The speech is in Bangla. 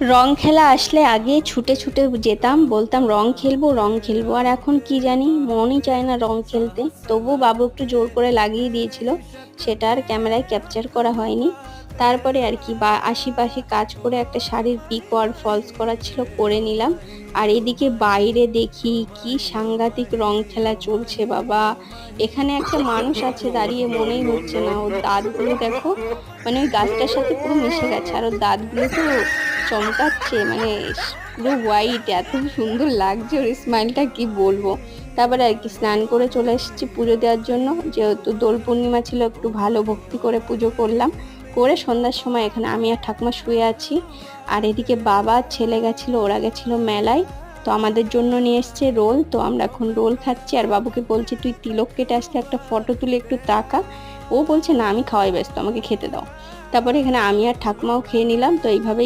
রং খেলা আসলে আগে ছুটে ছুটে যেতাম, বলতাম রং খেলবো রং খেলবো, আর এখন কি জানি মনই চায় না রং খেলতে। তবুও বাবু একটু জোর করে লাগিয়ে দিয়েছিল, সেটা আর ক্যামেরায় ক্যাপচার করা হয়নি। তারপরে আর কি বা আশিপাশি কাজ করে একটা শাড়ির পিকো আর ফলস করা ছিল, করে নিলাম। আর এদিকে বাইরে দেখি কি সাংঘাতিক রং খেলা চলছে বাবা। এখানে একটা মানুষ আছে দাঁড়িয়ে, মনেই হচ্ছে না। ওর দাঁতগুলো দেখো, মানে ওই গাছটার সাথে পুরো মিশে গেছে, আর ওর দাঁতগুলো তো চমকাচ্ছে, মানে পুরো হোয়াইট, এত সুন্দর লাগছে ওর স্মাইলটা, কি বলবো। তারপরে আর কি স্নান করে চলে এসেছি পুজো দেওয়ার জন্য, যেহেতু দোল পূর্ণিমা ছিল, একটু ভালো ভক্তি করে পুজো করলাম। করে সন্ধ্যার সময় এখানে আমি আর ঠাকুমা শুয়ে আছি। আর এদিকে বাবা ছেলে গেছিলো, ওরা গেছিলো মেলায়। তো আমাদের জন্য নিয়ে এসছে রোল, তো আমরা এখন রোল খাচ্ছি। আর বাবুকে বলছি তুই তিলক কেটে আসলে একটা ফটো তুলে একটু তাকা। ও বলছে না আমি খাওয়াই ব্যস্ত, আমাকে খেতে দাও। তারপরে এখানে আমি আর ঠাকুমাও খেয়ে নিলাম। তো এইভাবেই